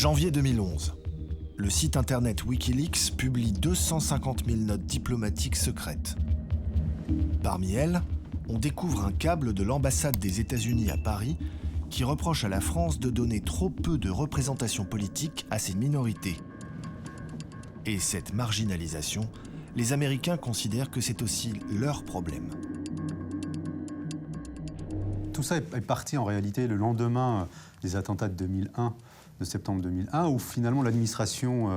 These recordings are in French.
Janvier 2011. Le site internet Wikileaks publie 250 000 notes diplomatiques secrètes. Parmi elles, on découvre un câble de l'ambassade des États-Unis à Paris qui reproche à la France de donner trop peu de représentation politique à ses minorités. Et cette marginalisation, les Américains considèrent que c'est aussi leur problème. Tout ça est parti en réalité le lendemain des attentats de septembre 2001, où finalement l'administration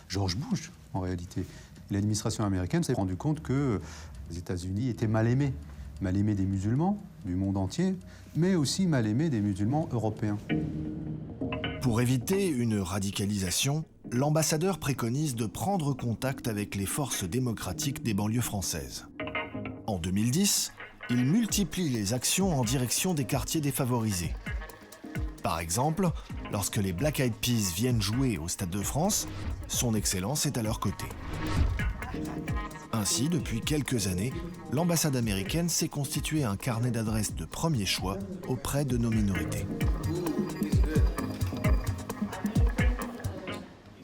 George Bush, en réalité, l'administration américaine s'est rendue compte que les États-Unis étaient mal aimés des musulmans du monde entier, mais aussi mal aimés des musulmans européens. Pour éviter une radicalisation, l'ambassadeur préconise de prendre contact avec les forces démocratiques des banlieues françaises. En 2010, il multiplie les actions en direction des quartiers défavorisés. Par exemple, lorsque les Black Eyed Peas viennent jouer au Stade de France, son Excellence est à leur côté. Ainsi, depuis quelques années, l'ambassade américaine s'est constituée un carnet d'adresses de premier choix auprès de nos minorités.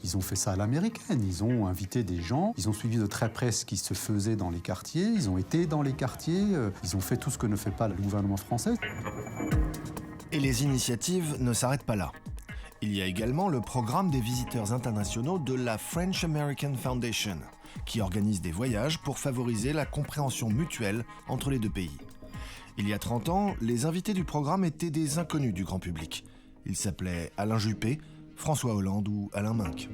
Ils ont fait ça à l'américaine, ils ont invité des gens, ils ont suivi de très près ce qui se faisait dans les quartiers, ils ont été dans les quartiers, ils ont fait tout ce que ne fait pas le gouvernement français. Et les initiatives ne s'arrêtent pas là. Il y a également le programme des visiteurs internationaux de la French American Foundation, qui organise des voyages pour favoriser la compréhension mutuelle entre les deux pays. Il y a 30 ans, les invités du programme étaient des inconnus du grand public. Ils s'appelaient Alain Juppé, François Hollande ou Alain Minc.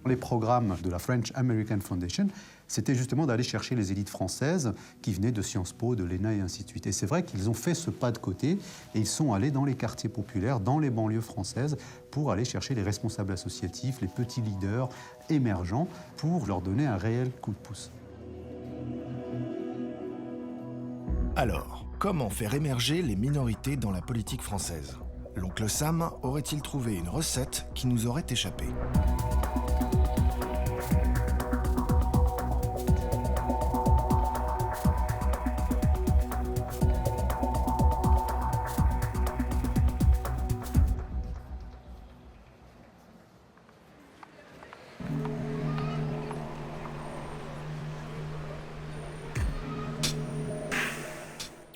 Les programmes de la French American Foundation, c'était justement d'aller chercher les élites françaises qui venaient de Sciences Po, de l'ENA et ainsi de suite. Et c'est vrai qu'ils ont fait ce pas de côté et ils sont allés dans les quartiers populaires, dans les banlieues françaises, pour aller chercher les responsables associatifs, les petits leaders émergents, pour leur donner un réel coup de pouce. Alors, comment faire émerger les minorités dans la politique française ? L'oncle Sam aurait-il trouvé une recette qui nous aurait échappé ?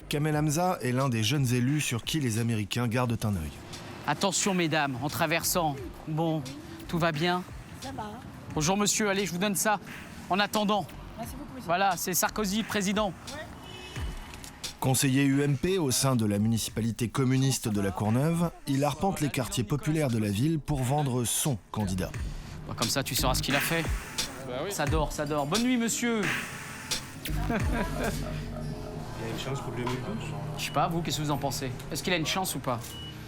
Kamel Hamza est l'un des jeunes élus sur qui les Américains gardent un œil. Attention, mesdames, en traversant. Bon, tout va bien? Ça va. Bonjour, monsieur. Allez, je vous donne ça. En attendant. Merci beaucoup, monsieur. Voilà, c'est Sarkozy, président. Ouais. Conseiller UMP au sein de la municipalité communiste de la Courneuve, il arpente les quartiers populaires de la ville pour vendre son candidat. Bah, comme ça, tu sauras ce qu'il a fait. Bah oui. Ça dort, ça dort. Bonne nuit, monsieur. Il y a une chance pour 2012. Je sais pas, vous, qu'est-ce que vous en pensez? Est-ce qu'il a une chance ou pas?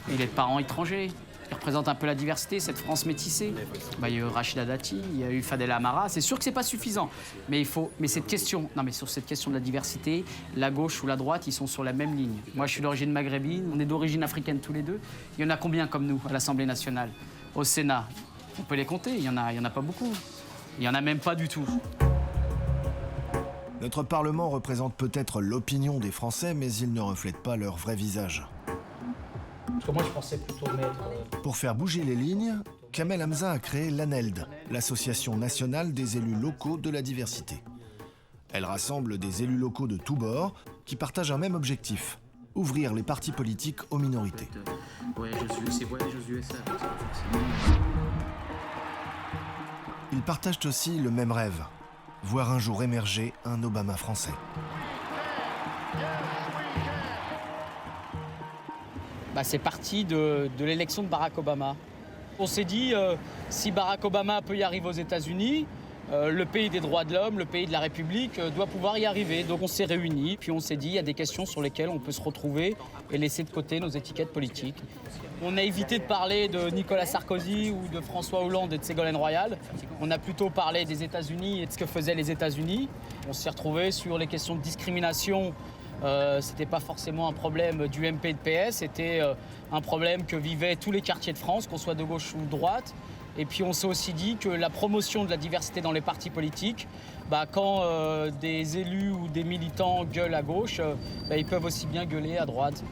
Il est de parents étrangers. Il représente un peu la diversité, cette France métissée. Bah, il y a eu Rachida Dati, il y a eu Fadel Amara. C'est sûr que c'est pas suffisant. Mais cette question, non mais sur cette question de la diversité, la gauche ou la droite, ils sont sur la même ligne. Moi, je suis d'origine maghrébine, on est d'origine africaine tous les deux. Il y en a combien comme nous à l'Assemblée nationale? Au Sénat, on peut les compter. Il y en a pas beaucoup. Il y en a même pas du tout. Notre Parlement représente peut-être l'opinion des Français, mais il ne reflète pas leur vrai visage. Parce que moi, je pensais plutôt mettre... Pour faire bouger les lignes, Kamel Hamza a créé l'ANELD, l'Association nationale des élus locaux de la diversité. Elle rassemble des élus locaux de tous bords qui partagent un même objectif, ouvrir les partis politiques aux minorités. Ils partagent aussi le même rêve, voir un jour émerger un Obama français. Bah, c'est parti de l'élection de Barack Obama. On s'est dit, si Barack Obama peut y arriver aux États-Unis, le pays des droits de l'homme, le pays de la République, doit pouvoir y arriver. Donc on s'est réunis, puis on s'est dit, il y a des questions sur lesquelles on peut se retrouver et laisser de côté nos étiquettes politiques. On a évité de parler de Nicolas Sarkozy ou de François Hollande et de Ségolène Royal. On a plutôt parlé des États-Unis et de ce que faisaient les États-Unis. On s'est retrouvés sur les questions de discrimination. C'était pas forcément un problème du MP et de PS, c'était un problème que vivaient tous les quartiers de France, qu'on soit de gauche ou de droite. Et puis on s'est aussi dit que la promotion de la diversité dans les partis politiques, quand des élus ou des militants gueulent à gauche, ils peuvent aussi bien gueuler à droite.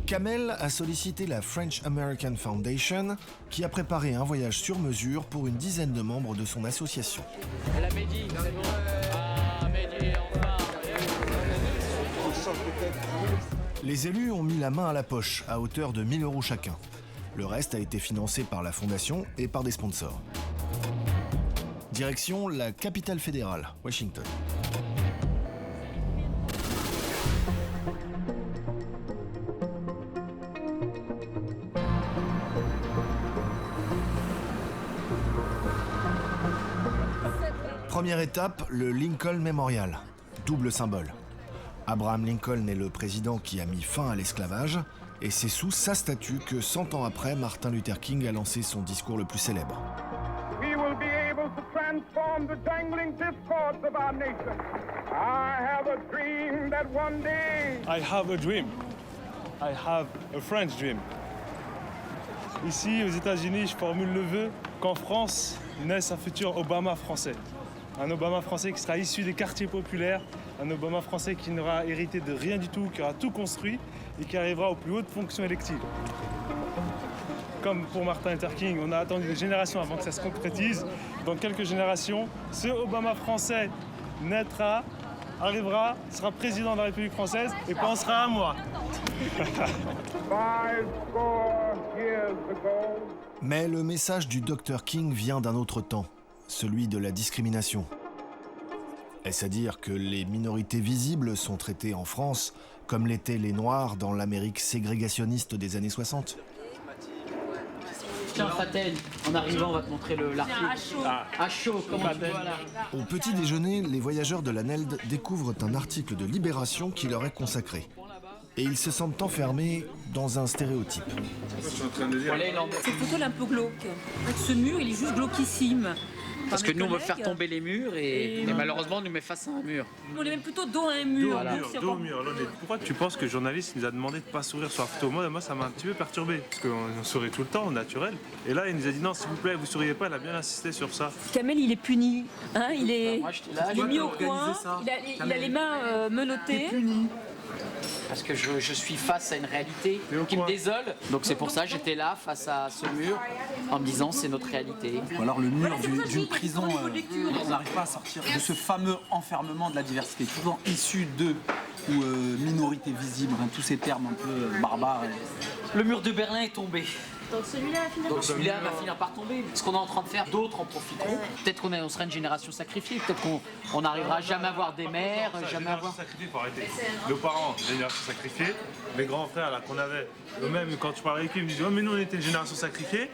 Kamel a sollicité la French American Foundation, qui a préparé un voyage sur mesure pour une dizaine de membres de son association. La Mehdi, c'est bon. Ah, Mehdi, enfin. Les élus ont mis la main à la poche, à hauteur de 1 000 € chacun. Le reste a été financé par la fondation et par des sponsors. Direction la capitale fédérale, Washington. Première étape, le Lincoln Memorial, double symbole. Abraham Lincoln est le président qui a mis fin à l'esclavage, et c'est sous sa statue que 100 ans après, Martin Luther King a lancé son discours le plus célèbre. We will be able to transform the dangling discords of our nation. I have a dream that one day... I have a dream. I have a French dream. Ici, aux États-Unis, je formule le vœu qu'en France naisse un futur Obama français. Un Obama français qui sera issu des quartiers populaires, un Obama français qui n'aura hérité de rien du tout, qui aura tout construit et qui arrivera aux plus hautes fonctions électives. Comme pour Martin Luther King, on a attendu des générations avant que ça se concrétise. Dans quelques générations, ce Obama français naîtra, arrivera, sera président de la République française et pensera à moi. 5 years ago. Mais le message du Dr King vient d'un autre temps, celui de la discrimination. Est-ce à dire que les minorités visibles sont traitées en France comme l'étaient les Noirs dans l'Amérique ségrégationniste des années 60 ? Tiens, Fatel, en arrivant, on va te montrer l'article. À chaud, comment tu vois là? Au petit déjeuner, les voyageurs de la NELD découvrent un article de Libération qui leur est consacré. Et ils se sentent enfermés dans un stéréotype. Cette photo elle est un peu glauque. En fait, ce mur, il est juste glauquissime. Parce que nous, on veut faire tomber les murs et malheureusement, on nous met face à un mur. On est même plutôt dos à un mur. Voilà. Dos au mur. Pourquoi tu penses que le journaliste nous a demandé de ne pas sourire sur la photo? Moi, ça m'a un petit peu perturbé. Parce qu'on sourit tout le temps, au naturel. Et là, il nous a dit non, s'il vous plaît, vous souriez pas. Il a bien insisté sur ça. Kamel, il est puni. Hein, il est, Moi, j'étais là, il est mis au coin. Il a les mains menottées. parce que je suis face à une réalité qui me désole. Donc c'est pour ça que j'étais là, face à ce mur, en me disant c'est notre réalité. Ou alors le mur d'une prison, on n'arrive pas à sortir de ce fameux enfermement de la diversité, souvent issu de ou minorité visible, hein, tous ces termes un peu barbares. Le mur de Berlin est tombé. Donc celui-là va finir Donc celui-là va finir par tomber. Ce qu'on est en train de faire, d'autres en profiteront. Peut-être qu'on sera une génération sacrifiée. Peut-être qu'on n'arrivera jamais à avoir des mères, jamais à avoir... Sacrifié, faut arrêter. Nos parents, génération sacrifiée. Les grands frères là qu'on avait, eux-mêmes, quand tu parles avec eux, ils me disent oh, mais nous on était une génération sacrifiée.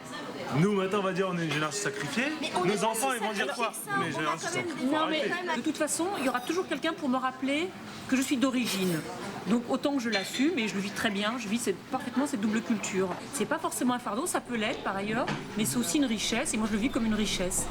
Nous maintenant on va dire on est une génération sacrifiée. Nos enfants ils vont dire quoi? On est une génération sacrifiée. Faut arrêter. De toute façon, il y aura toujours quelqu'un pour me rappeler que je suis d'origine. Donc autant que je l'assume et je le vis très bien, je vis parfaitement cette double culture. C'est pas forcément un fardeau, ça peut l'être par ailleurs, mais c'est aussi une richesse et moi je le vis comme une richesse.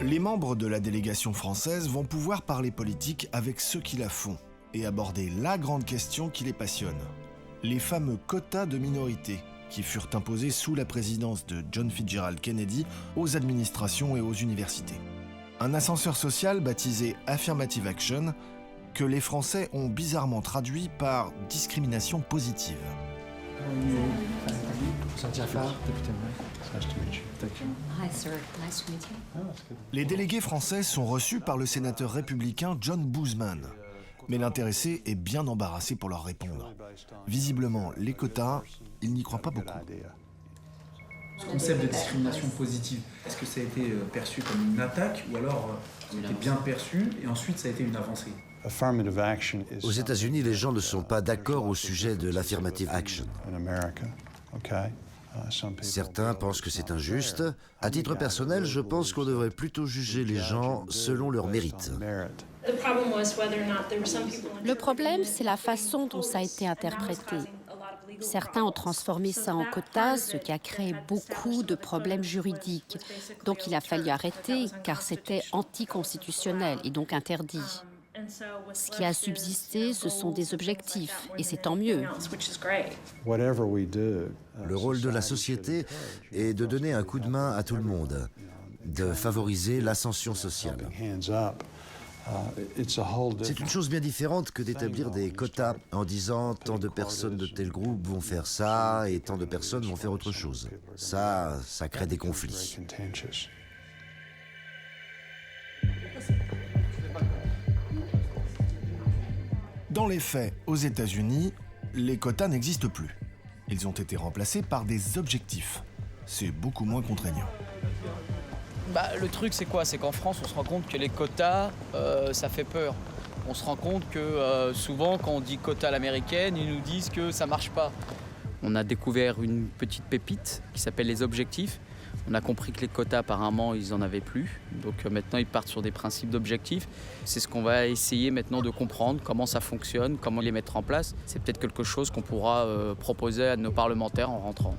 Les membres de la délégation française vont pouvoir parler politique avec ceux qui la font et aborder la grande question qui les passionne. Les fameux quotas de minorités qui furent imposés sous la présidence de John Fitzgerald Kennedy aux administrations et aux universités. Un ascenseur social baptisé Affirmative Action que les Français ont bizarrement traduit par discrimination positive. Hi, sir. Nice to meet you. Les délégués français sont reçus par le sénateur républicain John Boozman. Mais l'intéressé est bien embarrassé pour leur répondre. Visiblement, les quotas, il n'y croit pas beaucoup. Ce concept de discrimination positive, est-ce que ça a été perçu comme une attaque ou alors ça a été bien perçu et ensuite ça a été une avancée? Aux États-Unis, les gens ne sont pas d'accord au sujet de l'affirmative action. Certains pensent que c'est injuste. À titre personnel, je pense qu'on devrait plutôt juger les gens selon leur mérite. Le problème, c'est la façon dont ça a été interprété. Certains ont transformé ça en quota, ce qui a créé beaucoup de problèmes juridiques. Donc il a fallu arrêter, car c'était anticonstitutionnel et donc interdit. Ce qui a subsisté, ce sont des objectifs, et c'est tant mieux. Le rôle de la société est de donner un coup de main à tout le monde, de favoriser l'ascension sociale. C'est une chose bien différente que d'établir des quotas en disant tant de personnes de tel groupe vont faire ça et tant de personnes vont faire autre chose. Ça crée des conflits. Dans les faits, aux États-Unis, les quotas n'existent plus. Ils ont été remplacés par des objectifs. C'est beaucoup moins contraignant. Le truc, c'est quoi? C'est qu'en France, on se rend compte que les quotas, ça fait peur. On se rend compte que souvent, quand on dit quotas à l'américaine, ils nous disent que ça marche pas. On a découvert une petite pépite qui s'appelle les objectifs. On a compris que les quotas, apparemment, ils n'en avaient plus. Donc maintenant, ils partent sur des principes d'objectifs. C'est ce qu'on va essayer maintenant de comprendre, comment ça fonctionne, comment les mettre en place. C'est peut-être quelque chose qu'on pourra proposer à nos parlementaires en rentrant.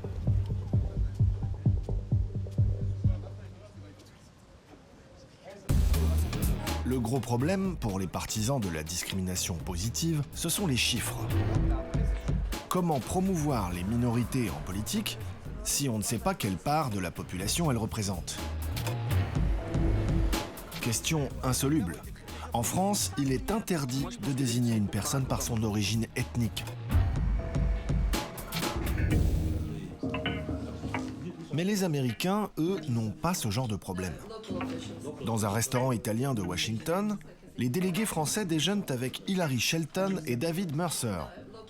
Le gros problème pour les partisans de la discrimination positive, ce sont les chiffres. Comment promouvoir les minorités en politique si on ne sait pas quelle part de la population elles représentent? Question insoluble. En France, il est interdit de désigner une personne par son origine ethnique. Mais les Américains, eux, n'ont pas ce genre de problème. Dans un restaurant italien de Washington, les délégués français déjeunent avec Hilary Shelton et David Mercer,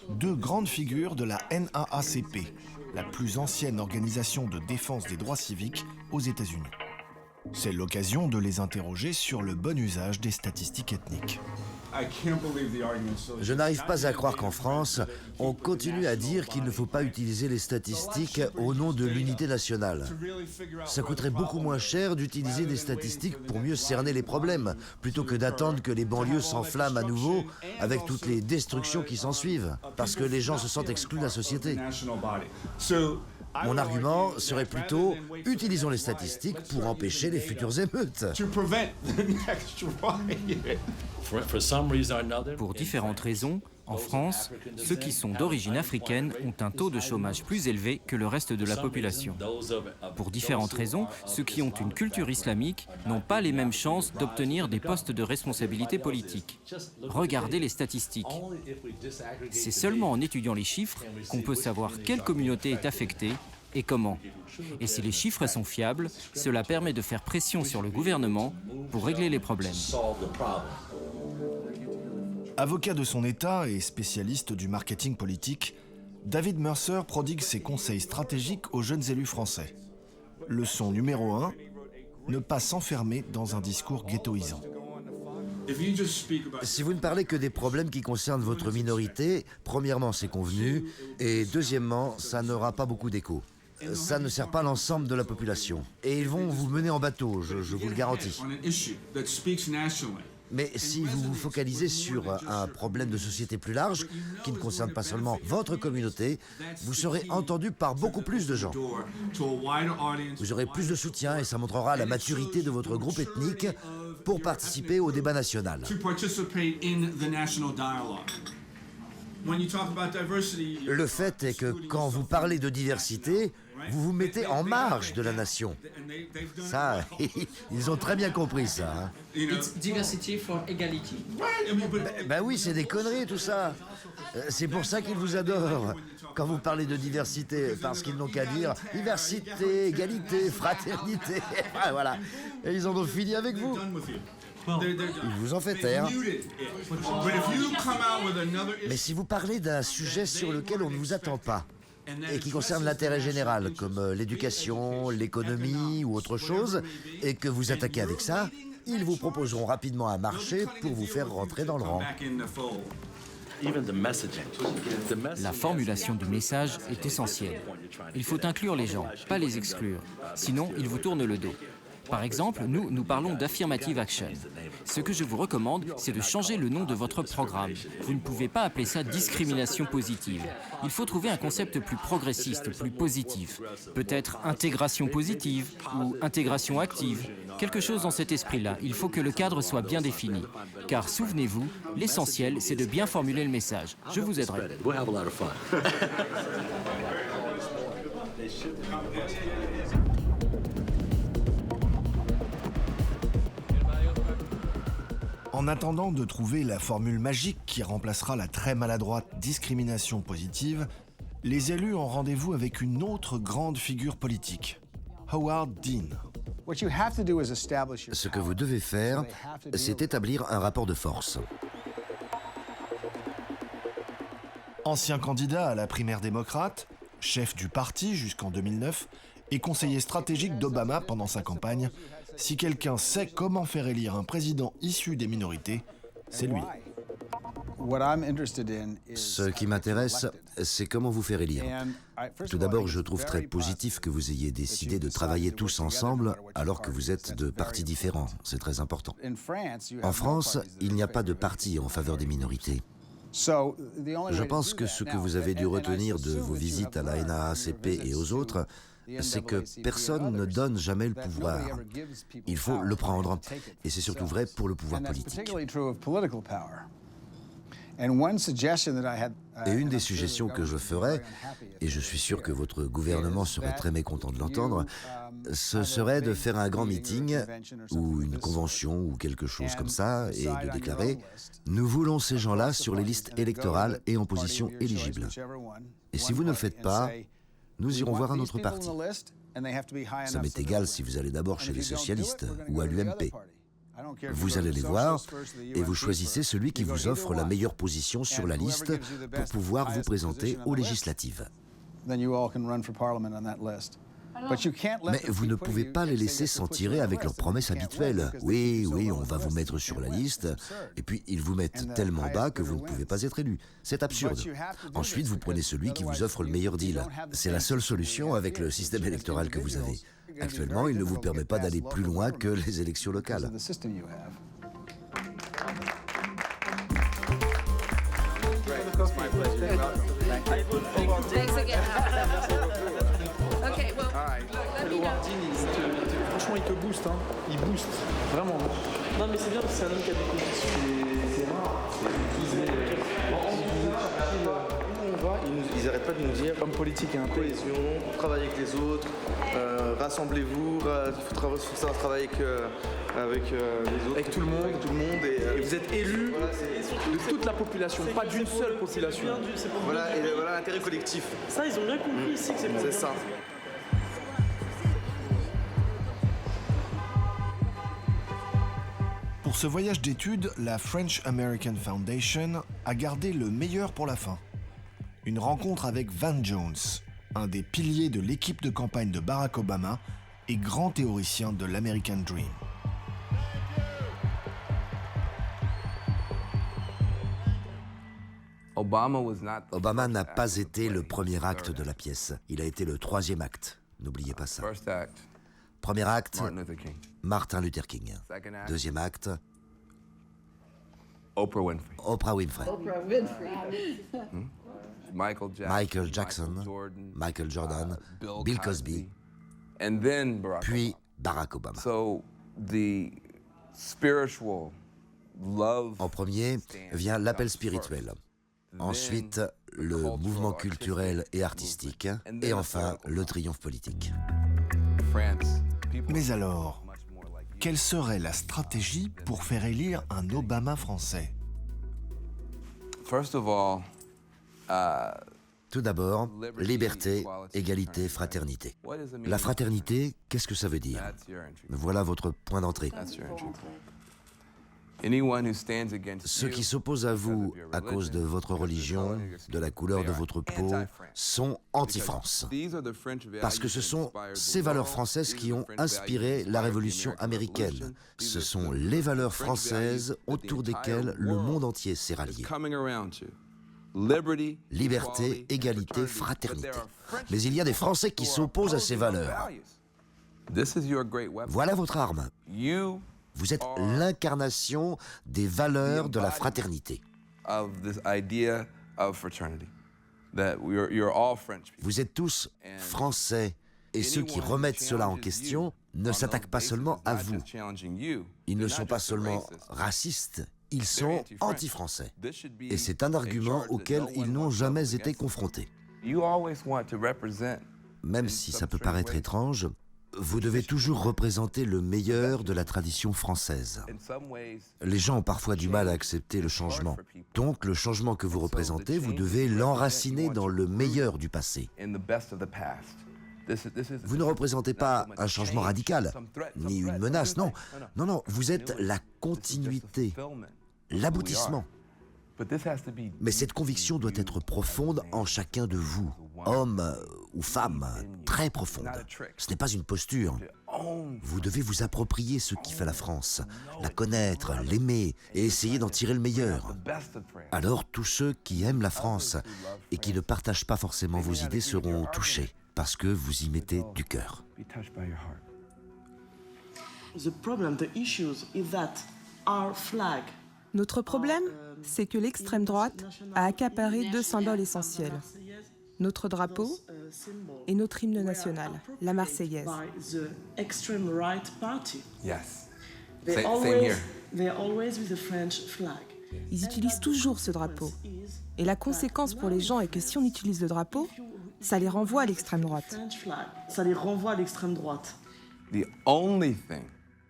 deux grandes figures de la NAACP, la plus ancienne organisation de défense des droits civiques aux États-Unis. C'est l'occasion de les interroger sur le bon usage des statistiques ethniques. Je n'arrive pas à croire qu'en France, on continue à dire qu'il ne faut pas utiliser les statistiques au nom de l'unité nationale. Ça coûterait beaucoup moins cher d'utiliser des statistiques pour mieux cerner les problèmes, plutôt que d'attendre que les banlieues s'enflamment à nouveau avec toutes les destructions qui s'ensuivent, parce que les gens se sentent exclus de la société. Mon argument serait plutôt, utilisons les statistiques pour empêcher les futures émeutes. Pour différentes raisons, en France, ceux qui sont d'origine africaine ont un taux de chômage plus élevé que le reste de la population. Pour différentes raisons, ceux qui ont une culture islamique n'ont pas les mêmes chances d'obtenir des postes de responsabilité politique. Regardez les statistiques. C'est seulement en étudiant les chiffres qu'on peut savoir quelle communauté est affectée et comment. Et si les chiffres sont fiables, cela permet de faire pression sur le gouvernement pour régler les problèmes. Avocat de son État et spécialiste du marketing politique, David Mercer prodigue ses conseils stratégiques aux jeunes élus français. Leçon numéro 1, ne pas s'enfermer dans un discours ghettoisant. Si vous ne parlez que des problèmes qui concernent votre minorité, premièrement, c'est convenu, et deuxièmement, ça n'aura pas beaucoup d'écho. Ça ne sert pas l'ensemble de la population. Et ils vont vous mener en bateau, je vous le garantis. Mais si vous vous focalisez sur un problème de société plus large, qui ne concerne pas seulement votre communauté, vous serez entendu par beaucoup plus de gens. Vous aurez plus de soutien et ça montrera la maturité de votre groupe ethnique pour participer au débat national. Le fait est que quand vous parlez de diversité, vous vous mettez en marge de la nation. Ça, ils ont très bien compris ça. Hein. It's diversity for equality. Ben oui, c'est des conneries tout ça. C'est pour ça qu'ils vous adorent. Quand vous parlez de diversité, parce qu'ils n'ont qu'à dire diversité, égalité, fraternité. Voilà. Et ils en ont fini avec vous. Ils vous ont fait taire. Mais si vous parlez d'un sujet sur lequel on ne vous attend pas, et qui concerne l'intérêt général, comme l'éducation, l'économie ou autre chose, et que vous attaquez avec ça, ils vous proposeront rapidement un marché pour vous faire rentrer dans le rang. La formulation du message est essentielle. Il faut inclure les gens, pas les exclure. Sinon, ils vous tournent le dos. Par exemple, nous parlons d'affirmative action. Ce que je vous recommande, c'est de changer le nom de votre programme. Vous ne pouvez pas appeler ça discrimination positive. Il faut trouver un concept plus progressiste, plus positif. Peut-être intégration positive ou intégration active. Quelque chose dans cet esprit-là. Il faut que le cadre soit bien défini. Car souvenez-vous, l'essentiel, c'est de bien formuler le message. Je vous aiderai. En attendant de trouver la formule magique qui remplacera la très maladroite discrimination positive, les élus ont rendez-vous avec une autre grande figure politique, Howard Dean. Ce que vous devez faire, c'est établir un rapport de force. Ancien candidat à la primaire démocrate, chef du parti jusqu'en 2009 et conseiller stratégique d'Obama pendant sa campagne, si quelqu'un sait comment faire élire un président issu des minorités, c'est lui. Ce qui m'intéresse, c'est comment vous faire élire. Tout d'abord, je trouve très positif que vous ayez décidé de travailler tous ensemble alors que vous êtes de partis différents. C'est très important. En France, il n'y a pas de parti en faveur des minorités. Je pense que ce que vous avez dû retenir de vos visites à la NAACP et aux autres, c'est que personne ne donne jamais le pouvoir. Il faut le prendre. Et c'est surtout vrai pour le pouvoir politique. Et une des suggestions que je ferais, et je suis sûr que votre gouvernement serait très mécontent de l'entendre, ce serait de faire un grand meeting ou une convention ou quelque chose comme ça et de déclarer « Nous voulons ces gens-là sur les listes électorales et en position éligible. Et si vous ne le faites pas, nous irons voir un autre parti. Ça m'est égal si vous allez d'abord chez les socialistes ou à l'UMP. Vous allez les voir et vous choisissez celui qui vous offre la meilleure position sur la liste pour pouvoir vous présenter aux législatives. Mais vous ne pouvez pas les laisser s'en tirer avec leurs promesses habituelles. Oui, on va vous mettre sur la liste, et puis ils vous mettent tellement bas que vous ne pouvez pas être élu. C'est absurde. Ensuite, vous prenez celui qui vous offre le meilleur deal. C'est la seule solution avec le système électoral que vous avez. Actuellement, il ne vous permet pas d'aller plus loin que les élections locales. Howard Dean, franchement, il te booste, hein. Il booste, vraiment. Non, mais c'est bien parce que c'est un homme qui a des convictions. C'est rare. Où on va, ils n'arrêtent pas de nous dire, comme politique et un peu. cohésion, travailler avec les autres, rassemblez-vous, il faut savoir travailler avec les autres. Avec tout le monde. Et vous êtes élus de toute la population, pas d'une seule population. Voilà, l'intérêt collectif. Ça, ils ont bien compris ici que c'est pour C'est ça. Pour ce voyage d'études, la French American Foundation a gardé le meilleur pour la fin. Une rencontre avec Van Jones, un des piliers de l'équipe de campagne de Barack Obama et grand théoricien de l'American Dream. Obama n'a pas été le premier acte de la pièce. Il a été le troisième acte. N'oubliez pas ça. Premier acte, Martin Luther King. Deuxième acte, Oprah Winfrey. Michael Jackson, Michael Jordan, Bill Cosby, puis Barack Obama. En premier vient l'appel spirituel. Ensuite, le mouvement culturel et artistique. Et enfin, le triomphe politique. Mais alors, quelle serait la stratégie pour faire élire un Obama français? Tout d'abord, liberté, égalité, fraternité. La fraternité, qu'est-ce que ça veut dire? Voilà votre point d'entrée. Ceux qui s'opposent à vous à cause de votre religion, de la couleur de votre peau, sont anti-France. Parce que ce sont ces valeurs françaises qui ont inspiré la Révolution américaine. Ce sont les valeurs françaises autour desquelles le monde entier s'est rallié. Liberté, égalité, fraternité. Mais il y a des Français qui s'opposent à ces valeurs. Voilà votre arme. Vous êtes l'incarnation des valeurs de la fraternité. Vous êtes tous français, et ceux qui remettent cela en question ne s'attaquent pas seulement à vous. Ils ne sont pas seulement racistes, ils sont anti-français. Et c'est un argument auquel ils n'ont jamais été confrontés. Même si ça peut paraître étrange, vous devez toujours représenter le meilleur de la tradition française. Les gens ont parfois du mal à accepter le changement. Donc, le changement que vous représentez, vous devez l'enraciner dans le meilleur du passé. Vous ne représentez pas un changement radical, ni une menace, non. Non, non, vous êtes la continuité, l'aboutissement. Mais cette conviction doit être profonde en chacun de vous, homme ou femme, très profonde. Ce n'est pas une posture. Vous devez vous approprier ce qui fait la France, la connaître, l'aimer et essayer d'en tirer le meilleur. Alors tous ceux qui aiment la France et qui ne partagent pas forcément vos idées seront touchés parce que vous y mettez du cœur. Notre problème, c'est que l'extrême droite a accaparé deux symboles essentiels. Notre drapeau et notre hymne national, la Marseillaise. Ils utilisent toujours ce drapeau. Et la conséquence pour les gens est que si on utilise le drapeau, ça les renvoie à l'extrême droite.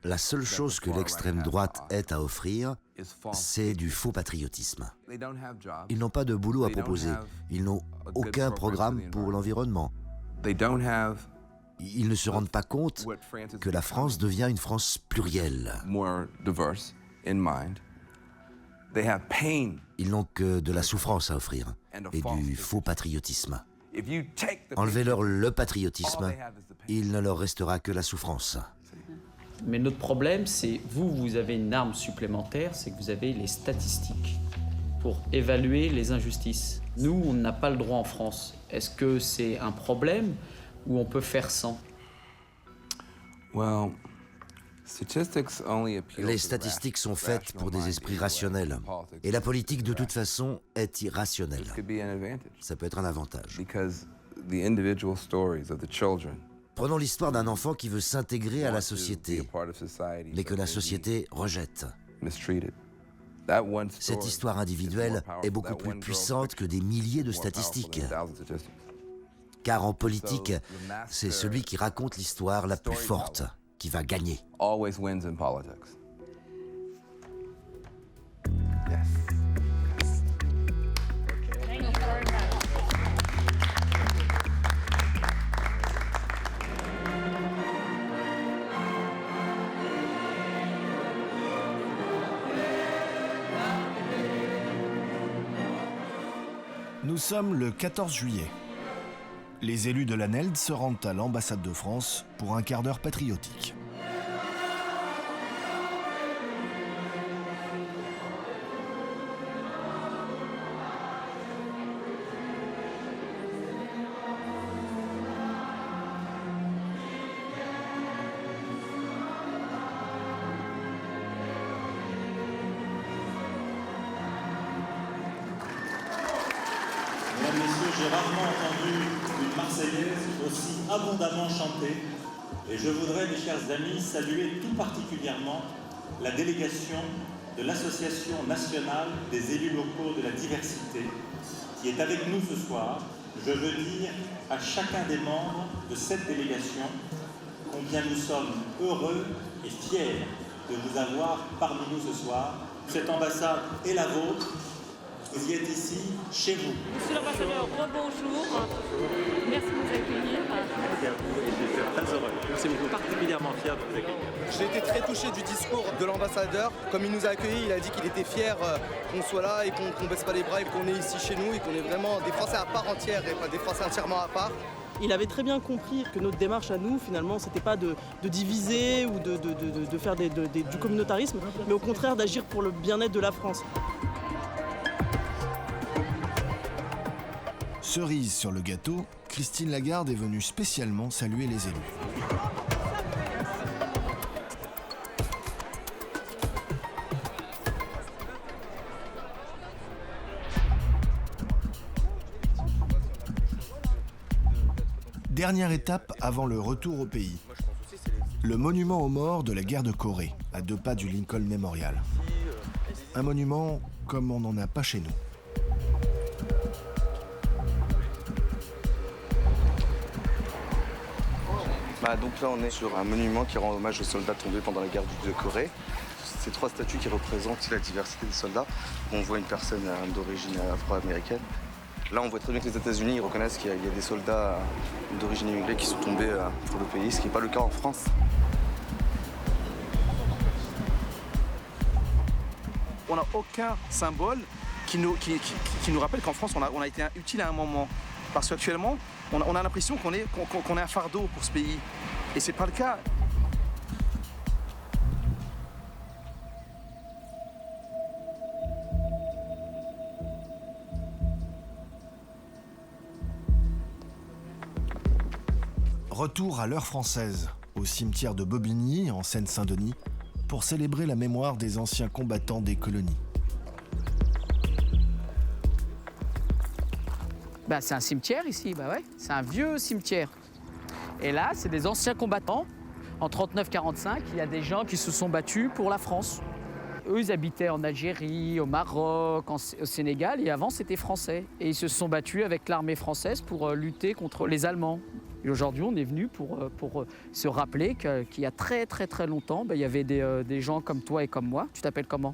La seule chose que l'extrême droite ait à offrir, c'est du faux patriotisme. Ils n'ont pas de boulot à proposer. Ils n'ont aucun programme pour l'environnement. Ils ne se rendent pas compte que la France devient une France plurielle. Ils n'ont que de la souffrance à offrir et du faux patriotisme. Enlevez-leur le patriotisme, il ne leur restera que la souffrance. Mais notre problème, c'est vous avez une arme supplémentaire, c'est que vous avez les statistiques pour évaluer les injustices. Nous, on n'a pas le droit en France. Est-ce que c'est un problème ou on peut faire sans? Les statistiques sont faites pour des esprits rationnels. Et la politique, de toute façon, est irrationnelle. Ça peut être un avantage. Prenons l'histoire d'un enfant qui veut s'intégrer à la société, mais que la société rejette. Cette histoire individuelle est beaucoup plus puissante que des milliers de statistiques. Car en politique, c'est celui qui raconte l'histoire la plus forte qui va gagner. Nous sommes le 14 juillet. Les élus de la NELD se rendent à l'ambassade de France pour un quart d'heure patriotique. Mesdames, Messieurs, j'ai rarement entendu une Marseillaise aussi abondamment chantée. Et je voudrais, mes chers amis, saluer tout particulièrement la délégation de l'Association nationale des élus locaux de la diversité qui est avec nous ce soir. Je veux dire à chacun des membres de cette délégation combien nous sommes heureux et fiers de vous avoir parmi nous ce soir. Cette ambassade est la vôtre. Vous y êtes ici, chez vous. Monsieur l'ambassadeur, rebonjour. Merci de nous accueillir. Merci à vous et je suis très heureux. Merci beaucoup. Particulièrement fier de vous accueillir. J'ai été très touché du discours de l'ambassadeur. Comme il nous a accueillis, il a dit qu'il était fier qu'on soit là et qu'on ne baisse pas les bras et qu'on est ici chez nous et qu'on est vraiment des Français à part entière et pas des Français entièrement à part. Il avait très bien compris que notre démarche à nous, finalement, c'était pas de diviser ou de faire du communautarisme, mais au contraire d'agir pour le bien-être de la France. Cerise sur le gâteau, Christine Lagarde est venue spécialement saluer les élus. Dernière étape avant le retour au pays. Le monument aux morts de la guerre de Corée, à 2 pas du Lincoln Memorial. Un monument comme on n'en a pas chez nous. Donc là, on est sur un monument qui rend hommage aux soldats tombés pendant la guerre de Corée. Ces 3 statues qui représentent la diversité des soldats. On voit une personne d'origine afro-américaine. Là, on voit très bien que les États-Unis reconnaissent qu'il y a des soldats d'origine immigrée qui sont tombés pour le pays, ce qui n'est pas le cas en France. On n'a aucun symbole qui nous rappelle qu'en France, on a été utile à un moment. Parce qu'actuellement, on a l'impression qu'on est un fardeau pour ce pays. Et c'est pas le cas. Retour à l'heure française, au cimetière de Bobigny, en Seine-Saint-Denis, pour célébrer la mémoire des anciens combattants des colonies. C'est un cimetière ici, c'est un vieux cimetière. Et là, c'est des anciens combattants. En 39-45, il y a des gens qui se sont battus pour la France. Eux, ils habitaient en Algérie, au Maroc, au Sénégal, et avant, c'était français. Et ils se sont battus avec l'armée française pour lutter contre les Allemands. Et aujourd'hui, on est venu pour se rappeler qu'il y a très longtemps, il y avait des gens comme toi et comme moi. Tu t'appelles comment ?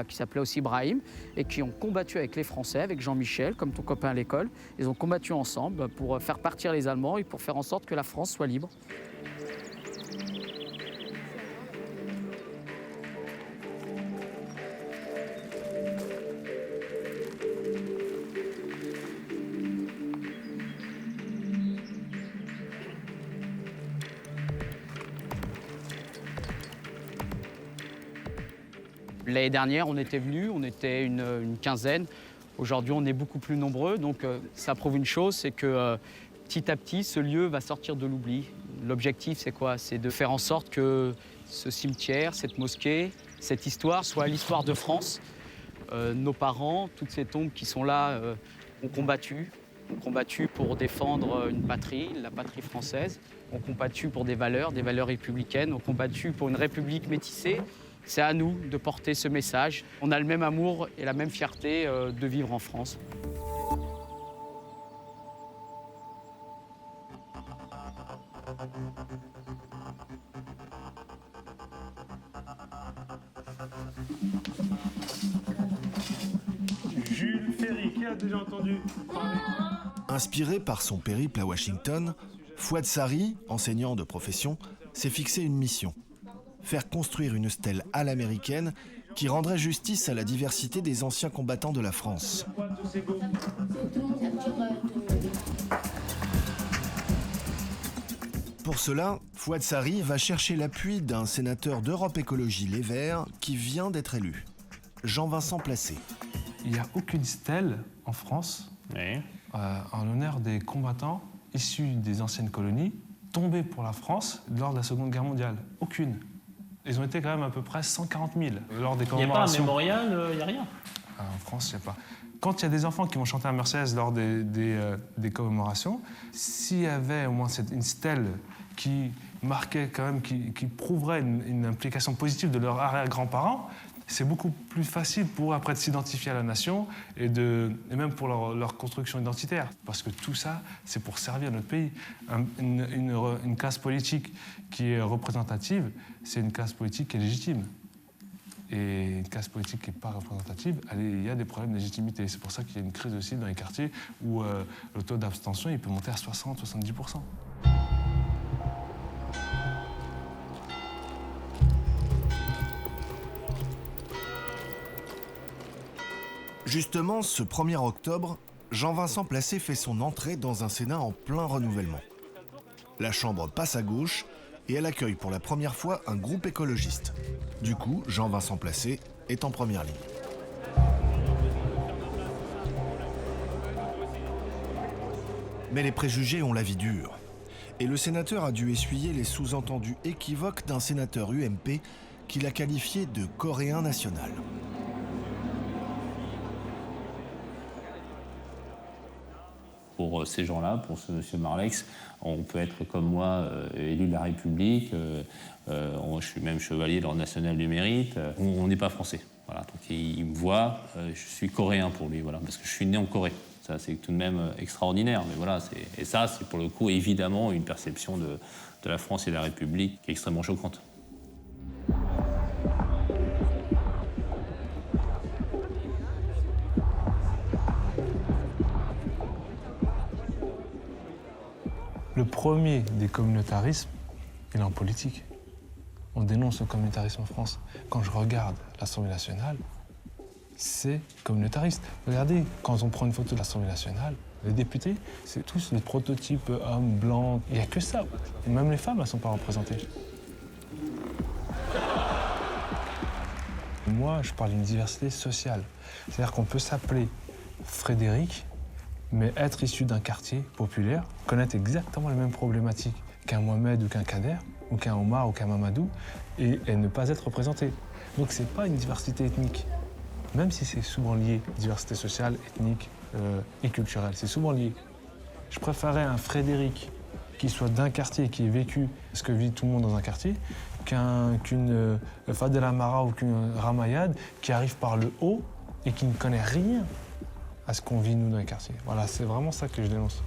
Qui s'appelaient aussi Brahim, et qui ont combattu avec les Français, avec Jean-Michel, comme ton copain à l'école. Ils ont combattu ensemble pour faire partir les Allemands et pour faire en sorte que la France soit libre. L'année dernière, on était venus, on était une quinzaine. Aujourd'hui, on est beaucoup plus nombreux. Donc, ça prouve une chose, c'est que petit à petit, ce lieu va sortir de l'oubli. L'objectif, c'est quoi? C'est de faire en sorte que ce cimetière, cette mosquée, cette histoire soit l'histoire de France. Nos parents, toutes ces tombes qui sont là, ont combattu pour défendre une patrie, la patrie française. Ont combattu pour des valeurs républicaines. Ont combattu pour une république métissée. C'est à nous de porter ce message. On a le même amour et la même fierté de vivre en France. Jules Ferry, qui a déjà entendu parler? Inspiré par son périple à Washington, Fouad Sari, enseignant de profession, s'est fixé une mission. Faire construire une stèle à l'américaine qui rendrait justice à la diversité des anciens combattants de la France. Pour cela, Fouad Sari va chercher l'appui d'un sénateur d'Europe Écologie Les Verts qui vient d'être élu, Jean-Vincent Placé. Il n'y a aucune stèle en France en l'honneur des combattants issus des anciennes colonies tombés pour la France lors de la Seconde Guerre mondiale. Aucune. Ils ont été quand même à peu près 140 000 lors des commémorations. Il n'y a pas un mémorial, il n'y a rien. En France, il n'y a pas. Quand il y a des enfants qui vont chanter un Marseillaise lors des commémorations, s'il y avait au moins une stèle qui marquait quand même, qui prouverait une implication positive de leurs arrière-grands-parents, c'est beaucoup plus facile pour eux après de s'identifier à la nation et même pour leur construction identitaire. Parce que tout ça, c'est pour servir notre pays. Une classe politique qui est représentative, c'est une classe politique qui est légitime. Et une classe politique qui n'est pas représentative, il y a des problèmes de légitimité. C'est pour ça qu'il y a une crise aussi dans les quartiers où le taux d'abstention il peut monter à 60-70%. Justement, ce 1er octobre, Jean-Vincent Placé fait son entrée dans un Sénat en plein renouvellement. La Chambre passe à gauche et elle accueille pour la première fois un groupe écologiste. Du coup, Jean-Vincent Placé est en première ligne. Mais les préjugés ont la vie dure. Et le sénateur a dû essuyer les sous-entendus équivoques d'un sénateur UMP qu'il a qualifié de coréen national. pour ces gens-là, pour ce monsieur Marlex, on peut être comme moi, élu de la République, je suis même chevalier de l'Ordre national du mérite, on n'est pas français. Voilà, donc il me voit, je suis coréen pour lui, voilà, parce que je suis né en Corée. Ça, c'est tout de même extraordinaire. Mais voilà, et ça, c'est pour le coup, évidemment, une perception de la France et de la République qui est extrêmement choquante. Le premier des communautarismes, il est en politique. On dénonce le communautarisme en France. Quand je regarde l'Assemblée nationale, c'est communautariste. Regardez, quand on prend une photo de l'Assemblée nationale, les députés, c'est tous des prototypes hommes blancs. Il n'y a que ça. Et même les femmes, elles ne sont pas représentées. Moi, je parle d'une diversité sociale. C'est-à-dire qu'on peut s'appeler Frédéric, mais être issu d'un quartier populaire, connaître exactement les mêmes problématiques qu'un Mohamed ou qu'un Kader, ou qu'un Omar ou qu'un Mamadou, et ne pas être représenté. Donc c'est pas une diversité ethnique, même si c'est souvent lié, diversité sociale, ethnique et culturelle, c'est souvent lié. Je préférerais un Frédéric qui soit d'un quartier, qui ait vécu ce que vit tout le monde dans un quartier, qu'une Fadel Amara ou qu'une Ramayad qui arrive par le haut et qui ne connaît rien à ce qu'on vit nous dans les quartiers. Voilà, c'est vraiment ça que je dénonce.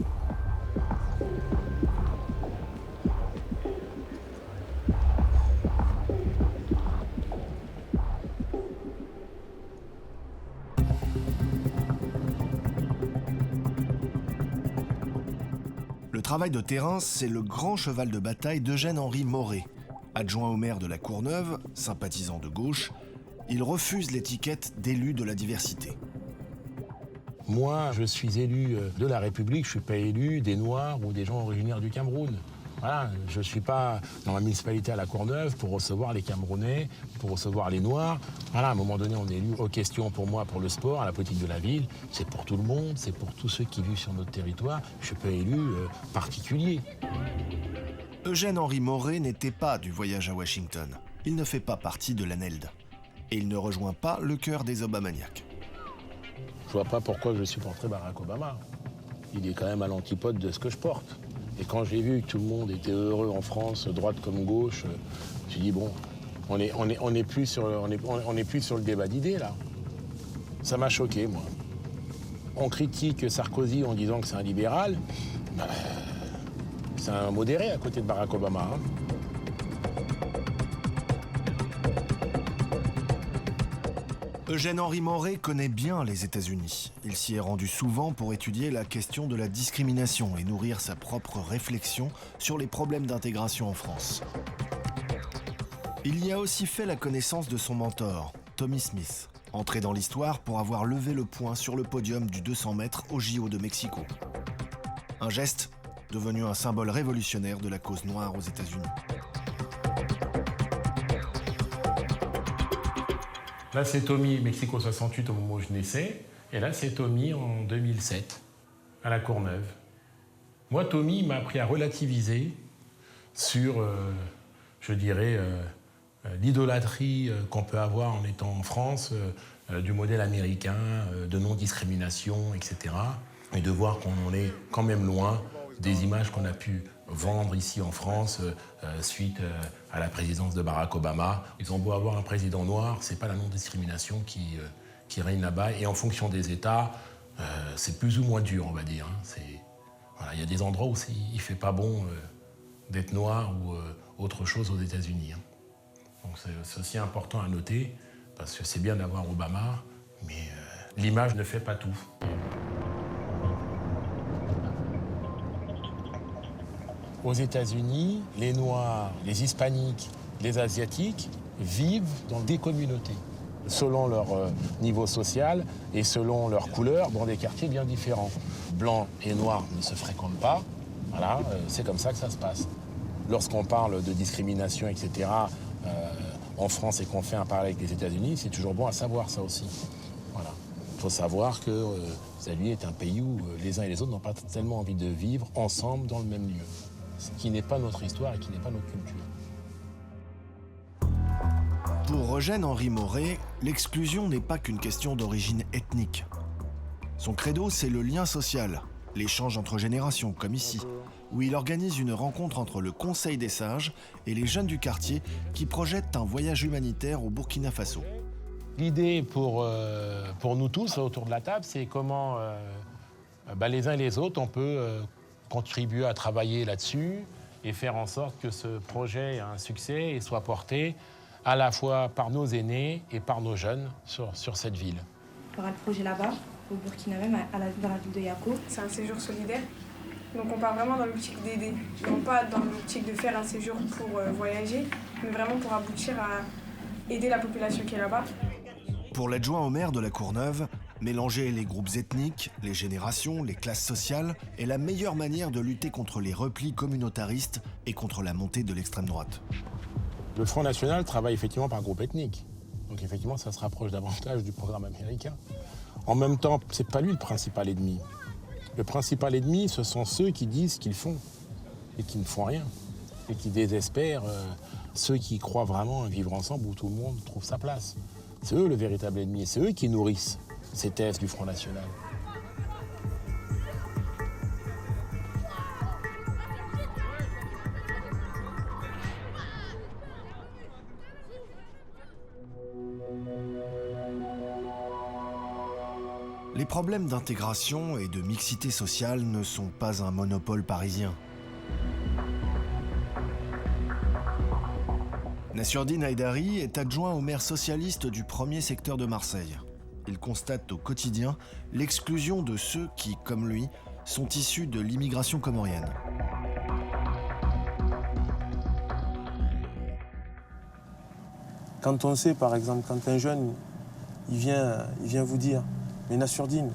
Le travail de terrain, c'est le grand cheval de bataille d'Eugène-Henri Moret. Adjoint au maire de la Courneuve, sympathisant de gauche, il refuse l'étiquette d'élu de la diversité. Moi, je suis élu de la République, je ne suis pas élu des Noirs ou des gens originaires du Cameroun. Voilà, je ne suis pas dans la municipalité à la Courneuve pour recevoir les Camerounais, pour recevoir les Noirs. Voilà, à un moment donné, on est élu aux questions pour moi, pour le sport, à la politique de la ville. C'est pour tout le monde, c'est pour tous ceux qui vivent sur notre territoire. Je ne suis pas élu particulier. Eugène-Henri Moret n'était pas du voyage à Washington. Il ne fait pas partie de l'ANELD. Et il ne rejoint pas le cœur des Obamaniacs. Je vois pas pourquoi je supporterais Barack Obama. Il est quand même à l'antipode de ce que je porte. Et quand j'ai vu que tout le monde était heureux en France, droite comme gauche, j'ai dit bon, on n'est plus sur le débat d'idées là. Ça m'a choqué, moi. On critique Sarkozy en disant que c'est un libéral. C'est un modéré à côté de Barack Obama. Hein. Eugène-Henri Moret connaît bien les États-Unis. Il s'y est rendu souvent pour étudier la question de la discrimination et nourrir sa propre réflexion sur les problèmes d'intégration en France. Il y a aussi fait la connaissance de son mentor, Tommie Smith, entré dans l'histoire pour avoir levé le poing sur le podium du 200 mètres au JO de Mexico. Un geste devenu un symbole révolutionnaire de la cause noire aux États-Unis. Là, c'est Tommie, Mexico 68, au moment où je naissais. Et là, c'est Tommie en 2007, à la Courneuve. Moi, Tommie m'a appris à relativiser sur, je dirais, l'idolâtrie qu'on peut avoir en étant en France, du modèle américain, de non-discrimination, etc. Et de voir qu'on est quand même loin des images qu'on a pu vendre ici en France suite à la présidence de Barack Obama. Ils ont beau avoir un président noir, c'est pas la non-discrimination qui règne là-bas. Et en fonction des États, c'est plus ou moins dur, on va dire. Voilà, y a des endroits où il fait pas bon d'être noir ou autre chose aux États-Unis. Hein. Donc c'est aussi important à noter, parce que c'est bien d'avoir Obama, mais l'image ne fait pas tout. Aux États-Unis, les Noirs, les Hispaniques, les Asiatiques vivent dans des communautés, selon leur niveau social et selon leur couleur, dans des quartiers bien différents. Blancs et noirs ne se fréquentent pas, voilà, c'est comme ça que ça se passe. Lorsqu'on parle de discrimination, etc., en France et qu'on fait un parallèle avec les États-Unis, c'est toujours bon à savoir ça aussi. Voilà. Il faut savoir que les États-Unis est un pays où les uns et les autres n'ont pas tellement envie de vivre ensemble dans le même lieu. Ce qui n'est pas notre histoire et qui n'est pas notre culture. Pour Eugène-Henri Moret, l'exclusion n'est pas qu'une question d'origine ethnique. Son credo, c'est le lien social, l'échange entre générations, comme ici, où il organise une rencontre entre le Conseil des sages et les jeunes du quartier qui projettent un voyage humanitaire au Burkina Faso. L'idée pour nous tous autour de la table, c'est comment les uns et les autres, on peut contribuer à travailler là-dessus et faire en sorte que ce projet ait un succès et soit porté à la fois par nos aînés et par nos jeunes sur cette ville. Il y aura le projet là-bas, au Burkina même, dans la ville de Yako. C'est un séjour solidaire, donc on part vraiment dans l'optique d'aider, non pas dans l'optique de faire un séjour pour voyager, mais vraiment pour aboutir à aider la population qui est là-bas. Pour l'adjoint au maire de la Courneuve, mélanger les groupes ethniques, les générations, les classes sociales est la meilleure manière de lutter contre les replis communautaristes et contre la montée de l'extrême droite. Le Front National travaille effectivement par groupe ethnique. Donc effectivement, ça se rapproche davantage du programme américain. En même temps, c'est pas lui le principal ennemi. Le principal ennemi, ce sont ceux qui disent ce qu'ils font et qui ne font rien. Et qui désespèrent ceux qui croient vraiment à un vivre ensemble où tout le monde trouve sa place. C'est eux le véritable ennemi et c'est eux qui nourrissent ces thèses du Front National. Les problèmes d'intégration et de mixité sociale ne sont pas un monopole parisien. Nassurdine Haïdari est adjoint au maire socialiste du premier secteur de Marseille. Il constate au quotidien l'exclusion de ceux qui, comme lui, sont issus de l'immigration comorienne. Quand on sait, par exemple, quand un jeune il vient vous dire « Mais Nassurdine,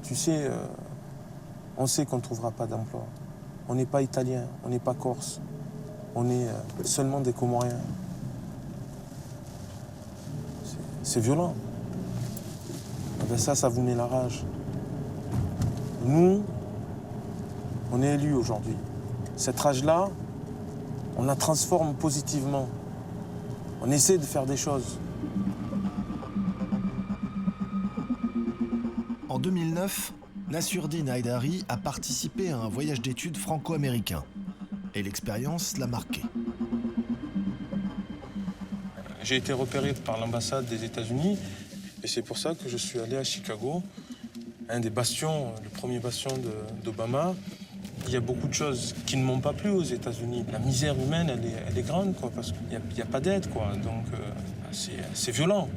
tu sais, on sait qu'on ne trouvera pas d'emploi. On n'est pas italien, on n'est pas corse, on est seulement des Comoriens. » C'est violent. Eh bien ça vous met la rage. Nous, on est élus aujourd'hui. Cette rage-là, on la transforme positivement. On essaie de faire des choses. En 2009, Nassurdine Haïdari a participé à un voyage d'études franco-américain. Et l'expérience l'a marqué. J'ai été repéré par l'ambassade des États-Unis et c'est pour ça que je suis allé à Chicago, un des bastions, le premier bastion d'Obama. Il y a beaucoup de choses qui ne m'ont pas plu aux États-Unis. La misère humaine, elle est grande, quoi, parce qu'il n'y a pas d'aide, quoi. Donc c'est violent.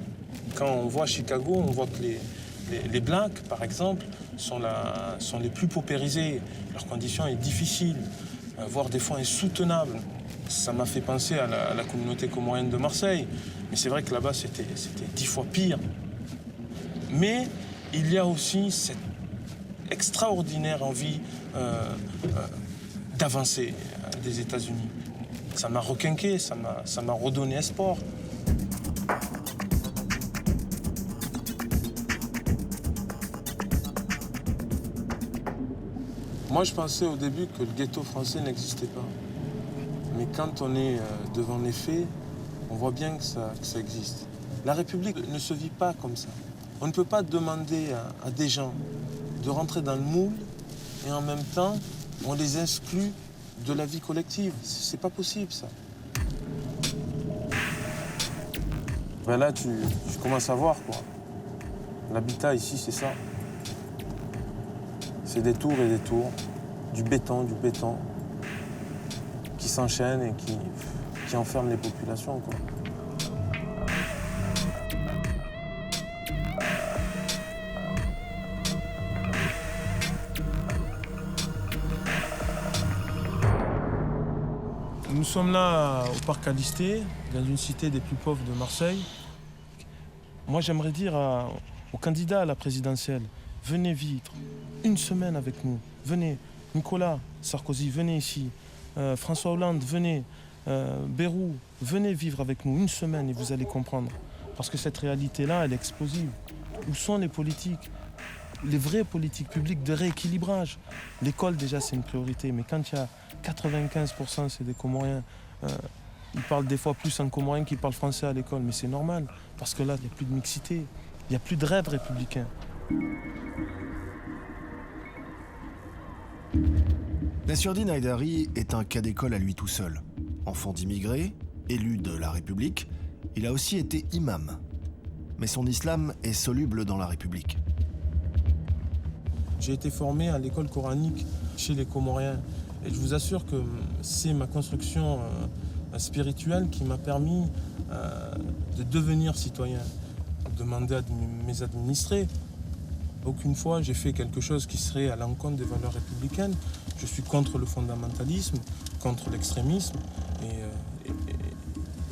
Quand on voit Chicago, on voit que les Blacks, par exemple, sont les plus paupérisés. Leur condition est difficile, voire des fois insoutenable. Ça m'a fait penser à la communauté comorienne de Marseille. Mais c'est vrai que là-bas, c'était 10 fois pire. Mais il y a aussi cette extraordinaire envie d'avancer des États-Unis. Ça m'a requinqué, ça m'a redonné espoir. Moi, je pensais au début que le ghetto français n'existait pas. Mais quand on est devant les faits, on voit bien que ça existe. La République ne se vit pas comme ça. On ne peut pas demander à des gens de rentrer dans le moule et en même temps, on les exclut de la vie collective. C'est pas possible, ça. Ben là, tu commences à voir, quoi. L'habitat ici, c'est ça. C'est des tours et des tours, du béton, qui s'enchaînent et qui enferment les populations, quoi. Nous sommes là au parc Alisté, dans une cité des plus pauvres de Marseille. Moi, j'aimerais dire aux candidats à la présidentielle, venez vivre une semaine avec nous. Venez, Nicolas Sarkozy, venez ici. François Hollande, venez. Bayrou, venez vivre avec nous une semaine et vous allez comprendre. Parce que cette réalité-là, elle est explosive. Où sont les politiques? Les vraies politiques publiques de rééquilibrage. L'école, déjà, c'est une priorité. Mais quand il y a 95%, c'est des Comoriens. Ils parlent des fois plus en comorien qu'ils parlent français à l'école. Mais c'est normal. Parce que là, il n'y a plus de mixité. Il n'y a plus de rêve républicain. Nassurdine Haïdari est un cas d'école à lui tout seul. Enfant d'immigrés, élu de la République, il a aussi été imam. Mais son islam est soluble dans la République. J'ai été formé à l'école coranique chez les Comoriens. Et je vous assure que c'est ma construction spirituelle qui m'a permis de devenir citoyen. Demander à mes administrés. Aucune fois j'ai fait quelque chose qui serait à l'encontre des valeurs républicaines. Je suis contre le fondamentalisme, contre l'extrémisme. Et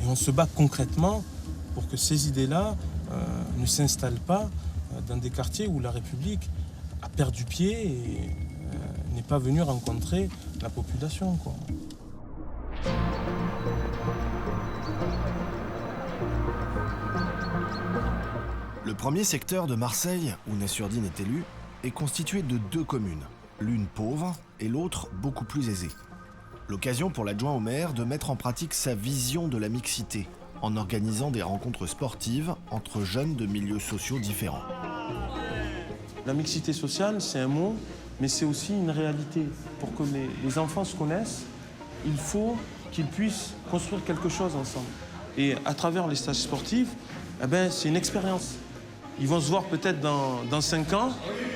on se bat concrètement pour que ces idées-là ne s'installent pas dans des quartiers où la République a perdu pied et n'est pas venue rencontrer la population, quoi. Le premier secteur de Marseille, où Nassurdine est élu, est constitué de 2 communes, l'une pauvre et l'autre beaucoup plus aisée. L'occasion pour l'adjoint au maire de mettre en pratique sa vision de la mixité, en organisant des rencontres sportives entre jeunes de milieux sociaux différents. La mixité sociale, c'est un mot, mais c'est aussi une réalité. Pour que les enfants se connaissent, il faut qu'ils puissent construire quelque chose ensemble. Et à travers les stages sportifs, c'est une expérience. Ils vont se voir peut-être dans 5 ans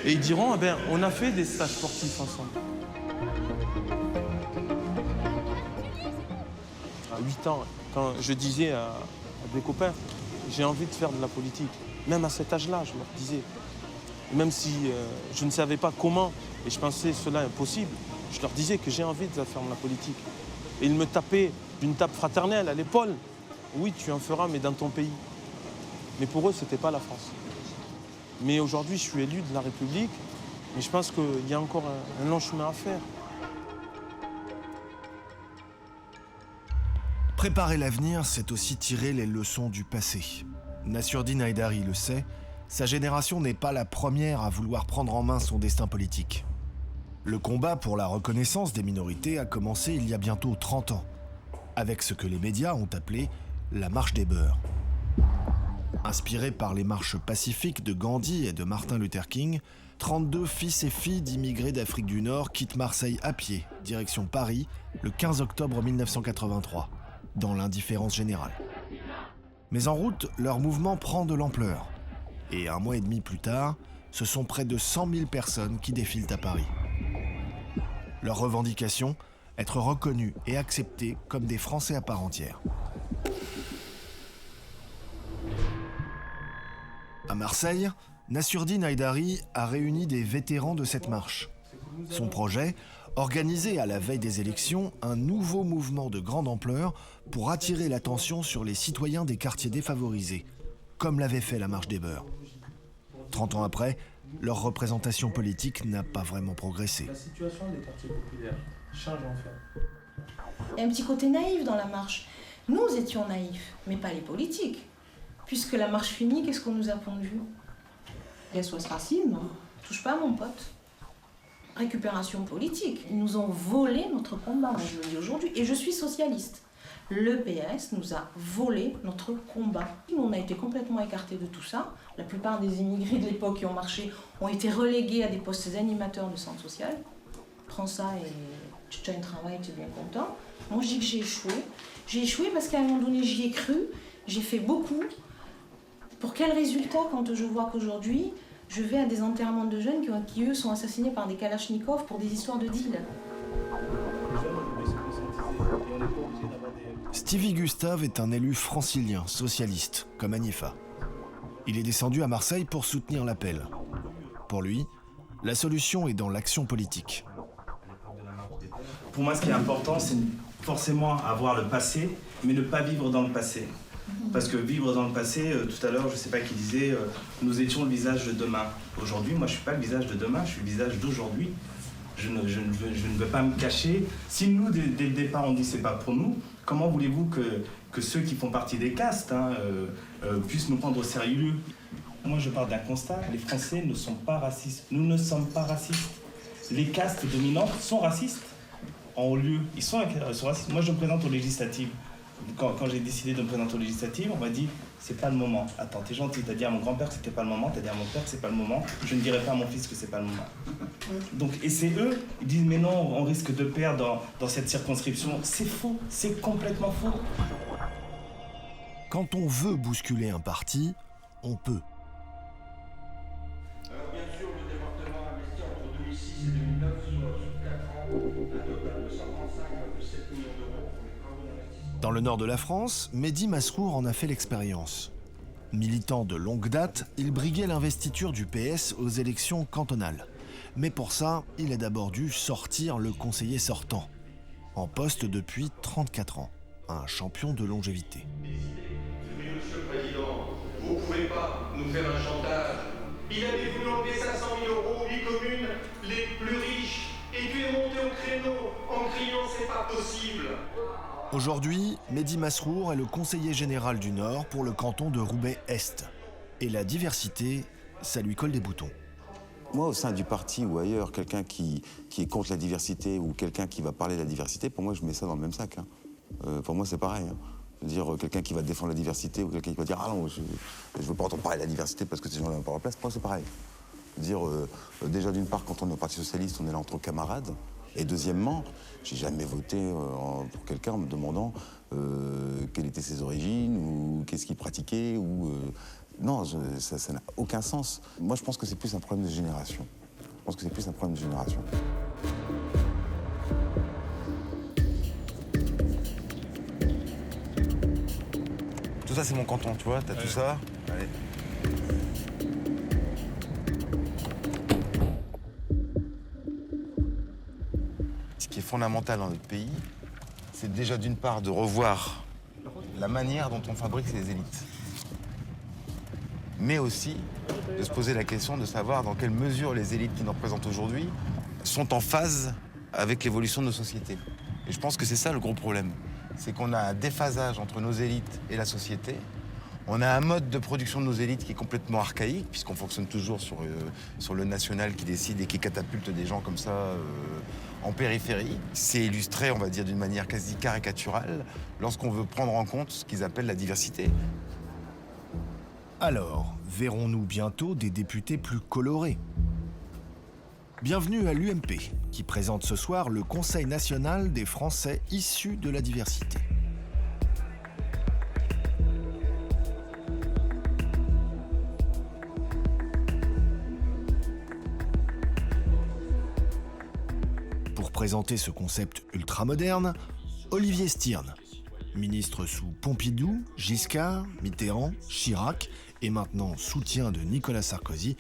et ils diront on a fait des stages sportifs ensemble. À 8 ans, quand je disais à des copains, j'ai envie de faire de la politique, même à cet âge-là, je leur disais. Même si je ne savais pas comment et je pensais cela impossible, je leur disais que j'ai envie de faire de la politique. Et ils me tapaient d'une tape fraternelle à l'épaule. Oui, tu en feras, mais dans ton pays. Mais pour eux, ce n'était pas la France. Mais aujourd'hui, je suis élu de la République, mais je pense qu'il y a encore un long chemin à faire. Préparer l'avenir, c'est aussi tirer les leçons du passé. Nassurdine Haïdari le sait, sa génération n'est pas la première à vouloir prendre en main son destin politique. Le combat pour la reconnaissance des minorités a commencé il y a bientôt 30 ans, avec ce que les médias ont appelé la marche des beurs. Inspirés par les marches pacifiques de Gandhi et de Martin Luther King, 32 fils et filles d'immigrés d'Afrique du Nord quittent Marseille à pied, direction Paris, le 15 octobre 1983, dans l'indifférence générale. Mais en route, leur mouvement prend de l'ampleur. Et 1 mois et demi plus tard, ce sont près de 100 000 personnes qui défilent à Paris. Leur revendication, être reconnus et acceptés comme des Français à part entière. À Marseille, Nassurdine Haïdari a réuni des vétérans de cette marche. Son projet, organiser à la veille des élections un nouveau mouvement de grande ampleur pour attirer l'attention sur les citoyens des quartiers défavorisés, comme l'avait fait la marche des beurs. 30 ans après, leur représentation politique n'a pas vraiment progressé. La situation des quartiers populaires change en fait. Il y a un petit côté naïf dans la marche. Nous étions naïfs, mais pas les politiques. Puisque la marche finit, qu'est-ce qu'on nous a pondu? SOS Racisme, touche pas à mon pote. Récupération politique. Ils nous ont volé notre combat, moi je le dis aujourd'hui, et je suis socialiste. Le PS nous a volé notre combat. Nous, on a été complètement écartés de tout ça. La plupart des immigrés de l'époque qui ont marché ont été relégués à des postes d'animateurs de centre social. Prends ça et tu as un travail, tu es bien content. Moi je dis que j'ai échoué. J'ai échoué parce qu'à un moment donné j'y ai cru, j'ai fait beaucoup. Pour quel résultat quand je vois qu'aujourd'hui, je vais à des enterrements de jeunes qui eux, sont assassinés par des kalachnikovs pour des histoires de deal. Stevie Gustave est un élu francilien, socialiste, comme Anifa. Il est descendu à Marseille pour soutenir l'appel. Pour lui, la solution est dans l'action politique. Pour moi, ce qui est important, c'est forcément avoir le passé, mais ne pas vivre dans le passé. Parce que vivre dans le passé, tout à l'heure, je ne sais pas qui disait, nous étions le visage de demain. Aujourd'hui, moi, je ne suis pas le visage de demain, je suis le visage d'aujourd'hui. Je ne veux pas me cacher. Si nous, dès le départ, on dit c'est pas pour nous, comment voulez-vous que ceux qui font partie des castes puissent nous prendre au sérieux? Moi, je parle d'un constat, les Français ne sont pas racistes. Nous ne sommes pas racistes. Les castes dominantes sont racistes en haut lieu. Ils sont racistes. Moi, je me présente aux législatives. Quand j'ai décidé de me présenter aux législatives, on m'a dit c'est pas le moment. Attends, t'es gentil, t'as dit à mon grand-père que c'était pas le moment, t'as dit à mon père que c'est pas le moment, je ne dirai pas à mon fils que c'est pas le moment. Donc, et c'est eux, ils disent mais non, on risque de perdre dans cette circonscription. C'est faux, c'est complètement faux. Quand on veut bousculer un parti, on peut. Alors bien sûr, le département a investi entre 2006 et 2009 sur 4 ans un total de 135,7 millions d'euros pour les travaux d'investissement. Dans le nord de la France, Mehdi Masrour en a fait l'expérience. Militant de longue date, il briguait l'investiture du PS aux élections cantonales. Mais pour ça, il a d'abord dû sortir le conseiller sortant, en poste depuis 34 ans, un champion de longévité. Monsieur le Président, vous ne pouvez pas nous faire un chantage. Il avait voulu enlever 500 000 euros aux 8 communes les plus riches et tu es monté au créneau en criant c'est pas possible. Aujourd'hui, Mehdi Masrour est le conseiller général du Nord pour le canton de Roubaix-Est. Et la diversité, ça lui colle des boutons. Moi, au sein du parti ou ailleurs, quelqu'un qui est contre la diversité ou quelqu'un qui va parler de la diversité, pour moi, je mets ça dans le même sac. Pour moi, c'est pareil. Dire quelqu'un qui va défendre la diversité ou quelqu'un qui va dire « Ah non, je ne veux pas entendre parler de la diversité parce que ces gens-là n'ont pas leur place », pour moi, c'est pareil. Dire, déjà, d'une part, quand on est au Parti Socialiste, on est là entre camarades. Et deuxièmement, j'ai jamais voté pour quelqu'un en me demandant quelles étaient ses origines ou qu'est-ce qu'il pratiquait ou... Non, ça n'a aucun sens. Moi, je pense que c'est plus un problème de génération. Tout ça, c'est mon canton, tu vois, t'as tout ça. Allez. Ce qui est fondamental dans notre pays, c'est déjà d'une part de revoir la manière dont on fabrique ces élites. Mais aussi de se poser la question de savoir dans quelle mesure les élites qui nous représentent aujourd'hui sont en phase avec l'évolution de nos sociétés. Et je pense que c'est ça le gros problème. C'est qu'on a un déphasage entre nos élites et la société. On a un mode de production de nos élites qui est complètement archaïque, puisqu'on fonctionne toujours sur le national qui décide et qui catapulte des gens comme ça en périphérie. C'est illustré, on va dire, d'une manière quasi caricaturale lorsqu'on veut prendre en compte ce qu'ils appellent la diversité. Alors, verrons-nous bientôt des députés plus colorés? Bienvenue à l'UMP, qui présente ce soir le Conseil national des Français issus de la diversité. Pour présenter ce concept ultramoderne, Olivier Stirn, ministre sous Pompidou, Giscard, Mitterrand, Chirac et maintenant soutien de Nicolas Sarkozy,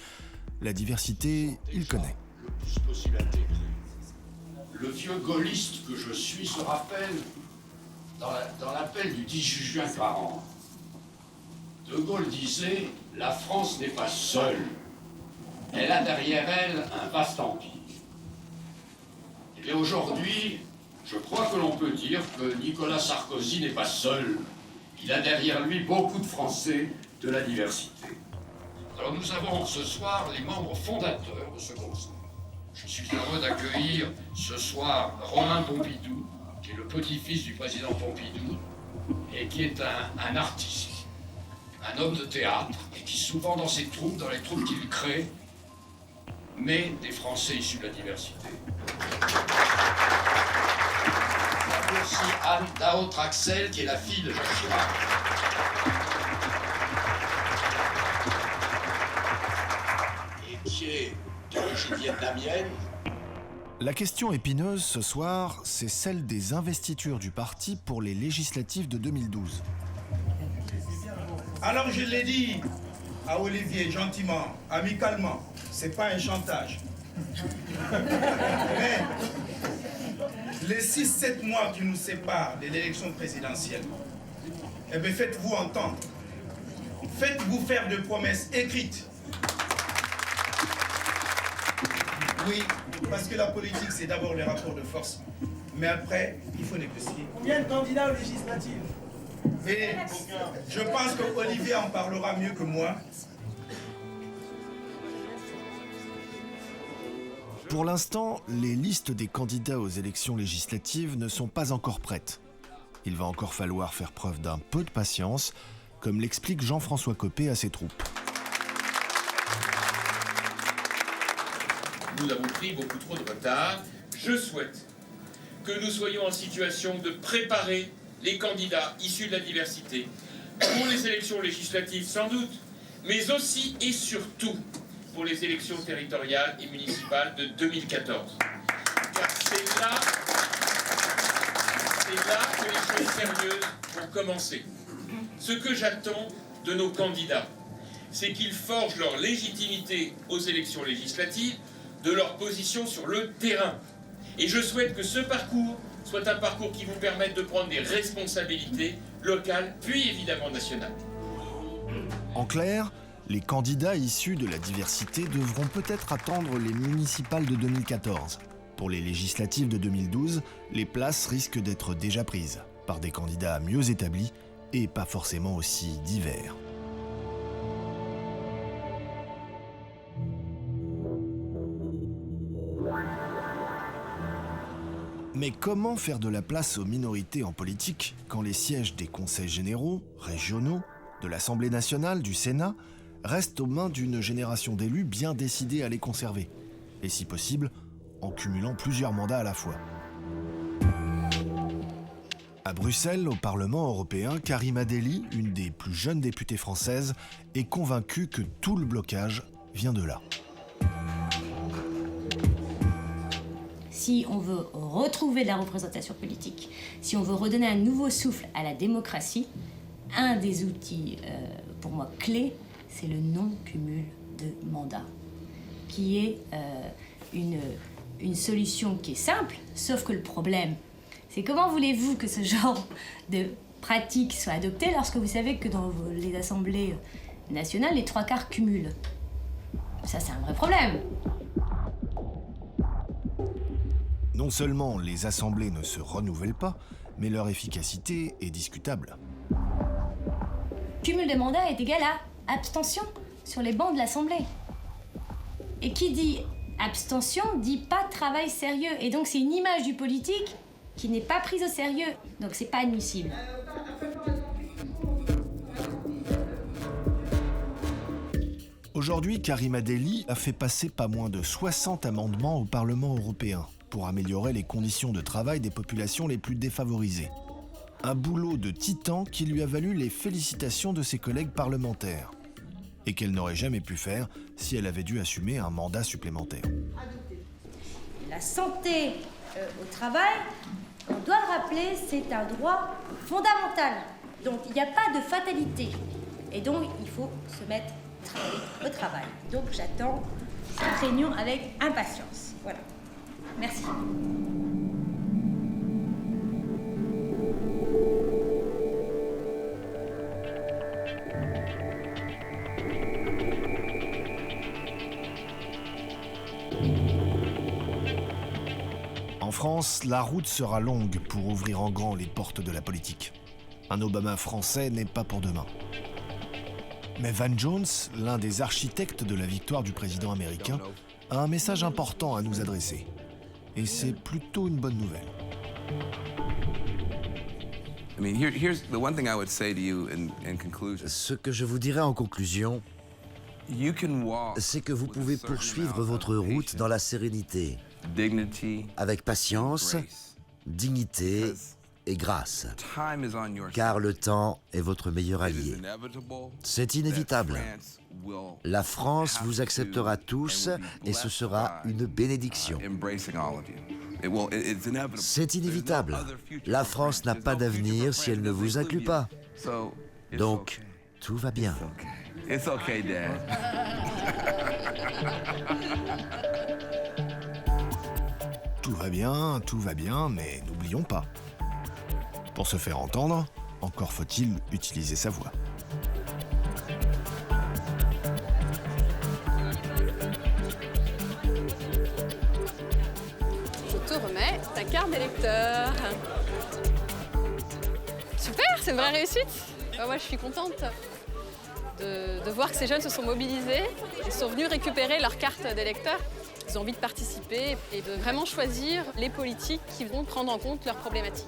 la diversité, il connaît. Le plus possible intégré. Le vieux gaulliste que je suis se rappelle dans l'appel du 18 juin 40. De Gaulle disait « La France n'est pas seule. Elle a derrière elle un vaste empire. » Et bien aujourd'hui, je crois que l'on peut dire que Nicolas Sarkozy n'est pas seul. Il a derrière lui beaucoup de Français de la diversité. Alors nous avons ce soir les membres fondateurs de ce conseil. Je suis heureux d'accueillir ce soir Romain Pompidou, qui est le petit-fils du président Pompidou, et qui est un artiste, un homme de théâtre, et qui souvent dans ses troupes, dans les troupes qu'il crée, met des Français issus de la diversité. Il y a aussi Anne Dao-Traxel, qui est la fille de Jacques Chirac. Et qui est d'origine vietnamienne. La question épineuse ce soir, c'est celle des investitures du parti pour les législatives de 2012. Alors je l'ai dit à Olivier, gentiment, amicalement, c'est pas un chantage. Mais les 6-7 mois qui nous séparent de l'élection présidentielle, eh bien faites-vous entendre. Faites-vous faire de promesses écrites. Oui, parce que la politique, c'est d'abord les rapports de force. Mais après, il faut négocier. Combien de candidats aux législatives? Et je pense que Olivier en parlera mieux que moi. Pour l'instant, les listes des candidats aux élections législatives ne sont pas encore prêtes. Il va encore falloir faire preuve d'un peu de patience, comme l'explique Jean-François Copé à ses troupes. Nous avons pris beaucoup trop de retard. Je souhaite que nous soyons en situation de préparer les candidats issus de la diversité pour les élections législatives sans doute, mais aussi et surtout pour les élections territoriales et municipales de 2014. Car c'est là que les choses sérieuses vont commencer. Ce que j'attends de nos candidats, c'est qu'ils forgent leur légitimité aux élections législatives de leur position sur le terrain. Et je souhaite que ce parcours soit un parcours qui vous permette de prendre des responsabilités locales, puis évidemment nationales. En clair, les candidats issus de la diversité devront peut-être attendre les municipales de 2014. Pour les législatives de 2012, les places risquent d'être déjà prises par des candidats mieux établis et pas forcément aussi divers. Mais comment faire de la place aux minorités en politique quand les sièges des conseils généraux, régionaux, de l'Assemblée nationale, du Sénat, restent aux mains d'une génération d'élus bien décidés à les conserver, et si possible, en cumulant plusieurs mandats à la fois. À Bruxelles, au Parlement européen, Karima Delli, une des plus jeunes députées françaises, est convaincue que tout le blocage vient de là. Si on veut retrouver de la représentation politique, si on veut redonner un nouveau souffle à la démocratie, un des outils, pour moi, clés, c'est le non-cumul de mandats, qui est une solution qui est simple, sauf que le problème, c'est comment voulez-vous que ce genre de pratique soit adoptée lorsque vous savez que dans les assemblées nationales, les 3/4 cumulent. Ça, c'est un vrai problème. Non seulement les assemblées ne se renouvellent pas, mais leur efficacité est discutable. Cumul de mandats est égal à abstention sur les bancs de l'Assemblée. Et qui dit abstention dit pas de travail sérieux. Et donc c'est une image du politique qui n'est pas prise au sérieux. Donc c'est pas admissible. Aujourd'hui, Karima Delli a fait passer pas moins de 60 amendements au Parlement européen pour améliorer les conditions de travail des populations les plus défavorisées. Un boulot de titan qui lui a valu les félicitations de ses collègues parlementaires et qu'elle n'aurait jamais pu faire si elle avait dû assumer un mandat supplémentaire. La santé au travail, on doit le rappeler, c'est un droit fondamental. Donc il n'y a pas de fatalité. Et donc il faut se mettre au travail. Donc j'attends cette réunion avec impatience. Voilà. Merci. En France, la route sera longue pour ouvrir en grand les portes de la politique. Un Obama français n'est pas pour demain. Mais Van Jones, l'un des architectes de la victoire du président américain, a un message important à nous adresser. Et c'est plutôt une bonne nouvelle. Ce que je vous dirais en conclusion, c'est que vous pouvez poursuivre votre route dans la sérénité, avec patience, dignité et grâce, car le temps est votre meilleur allié. C'est inévitable. La France vous acceptera tous et ce sera une bénédiction. C'est inévitable. La France n'a pas d'avenir si elle ne vous inclut pas. Donc, tout va bien. Tout va bien, mais n'oublions pas. Pour se faire entendre, encore faut-il utiliser sa voix. Je te remets ta carte d'électeur. Super, c'est une vraie réussite. Moi, je suis contente de voir que ces jeunes se sont mobilisés. Ils sont venus récupérer leur carte d'électeur. Ils ont envie de participer et de vraiment choisir les politiques qui vont prendre en compte leurs problématiques.